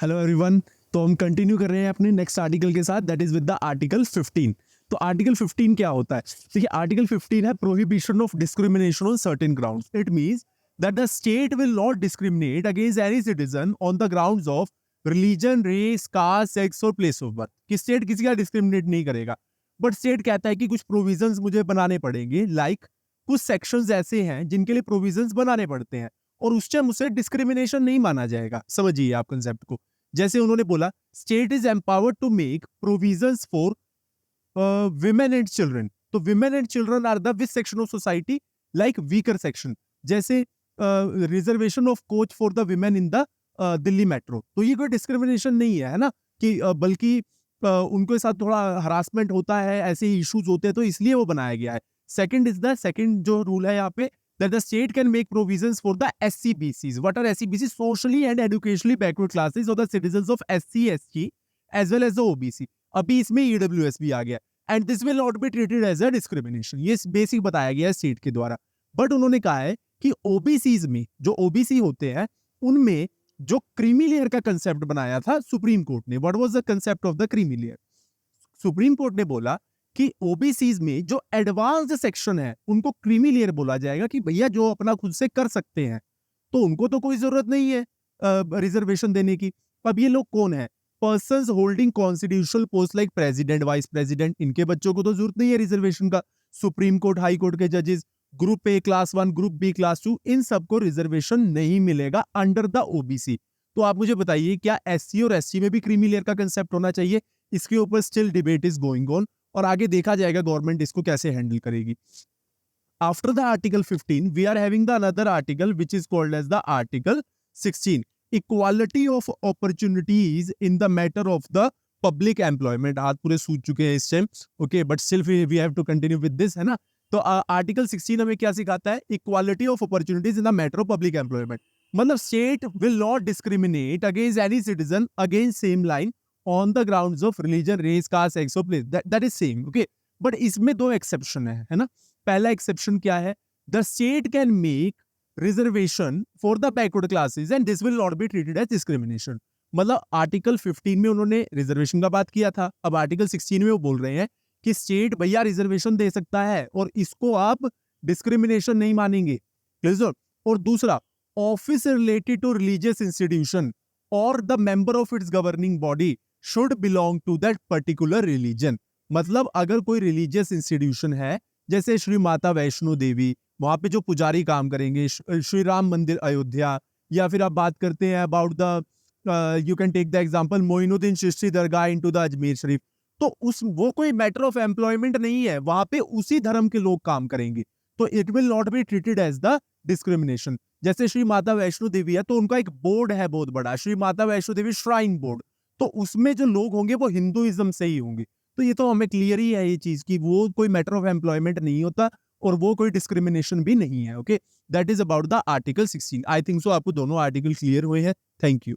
Hello everyone. तो हम continue कर रहे हैं अपने नेक्स्ट आर्टिकल के साथ, that is with the article 15। तो आर्टिकल 15 क्या होता है? देखिए, आर्टिकल 15 है prohibition of discrimination on certain grounds. It means that the state will not discriminate against any citizen on the grounds of religion, race, caste, sex और place of birth. कि state किसी का discriminate नहीं करेगा, but state कहता है कि कुछ प्रोविजंस मुझे बनाने पड़ेंगे। लाइक कुछ सेक्शंस ऐसे हैं जिनके लिए प्रोविजंस बनाने पड़ते हैं और उस टाइम उसे डिस्क्रिमिनेशन नहीं माना जाएगा। समझिए आप कंसेप्ट को। जैसे उन्होंने बोला, state is empowered to make provisions for women and children. तो women and children are the which section of society? Like weaker section. जैसे reservation of coach for the women in the Delhi metro. तो ये कोई discrimination नहीं है ना, कि बल्कि उनके साथ थोड़ा हरासमेंट होता है, ऐसे इश्यूज होते हैं, तो इसलिए वो बनाया गया है। सेकंड जो रूल है यहाँ पे, that the state can make provisions for the SCBCs. What are SCBCs? Socially and educationally backward classes or the citizens of SC, ST as well as the OBC. अभी इसमें EWS भी आ गया, and this will not be treated as a discrimination. ये basic बताया गया है state के द्वारा। बट उन्होंने कहा है कि OBCs में जो OBC होते हैं, उनमें जो क्रीमी लेयर का कंसेप्ट बनाया था सुप्रीम कोर्ट ने। What was the concept of the creamy layer? Supreme court ने बोला कि ओबीसीज में जो एडवांस्ड सेक्शन है उनको क्रीमी लेयर बोला जाएगा, कि भैया जो अपना खुद से कर सकते हैं तो उनको तो कोई जरूरत नहीं है रिजर्वेशन देने की। अब ये लोग कौन है? Persons holding constitutional post like president, vice president. इनके बच्चों को तो जरूरत नहीं है रिजर्वेशन का। सुप्रीम कोर्ट, हाई कोर्ट के जजेस, group A class 1, group B class 2, इन सबको रिजर्वेशन नहीं मिलेगा अंडर द ओबीसी। तो आप मुझे बताइए, क्या एससी और एसटी में भी क्रीमी लेयर का कंसेप्ट होना चाहिए? इसके ऊपर still debate is going on और आगे देखा जाएगा गवर्नमेंट इसको कैसे हैंडल करेगी। After the article 15 we are having the another article which is called as the article 16, equality of opportunities in the matter of the public employment. हाथ पूरे सूझ चुके हैं इस time, okay, but still we have to continue with this, है ना। तो article 16 हमें क्या सिखाता है? Equality of opportunities in the matter of public employment. मतलब state will not discriminate against any citizen against same line on the grounds of religion, race, caste, sex or place. That is same, okay? But इसमें दो exception है ना। पहला exception क्या है? The state can make reservation for the backward classes and this will not be treated as discrimination. मतलब article 15 में उन्होंने रिजर्वेशन का बात किया था, अब आर्टिकल 16 में वो बोल रहे हैं कि स्टेट भैया रिजर्वेशन दे सकता है और इसको आप डिस्क्रिमिनेशन नहीं मानेंगे। और दूसरा, office related to religious institution और the member of its governing body should belong to that particular religion. मतलब अगर कोई रिलीजियस इंस्टीट्यूशन है, जैसे श्री माता वैष्णो देवी, वहां पे जो पुजारी काम करेंगे, श्री राम मंदिर अयोध्या, या फिर आप बात करते हैं about the you can take the example Moinuddin Chishti Dargah into the Ajmer Sharif. तो वो कोई मैटर ऑफ एम्प्लॉयमेंट नहीं है, वहां पे उसी धर्म के लोग काम करेंगे, तो it will not be treated as the discrimination. जैसे श्री माता वैष्णो देवी है तो उनका एक बोर्ड है बहुत बड़ा, श्री माता वैष्णो देवी श्राइन बोर्ड, तो उसमें जो लोग होंगे वो हिंदुइज्म से ही होंगे। तो ये तो हमें क्लियर ही है ये चीज कि वो कोई मैटर ऑफ एम्प्लॉयमेंट नहीं होता और वो कोई डिस्क्रिमिनेशन भी नहीं है। Okay, that is about the article 16। I think so आपको दोनों आर्टिकल क्लियर हुए हैं। Thank you.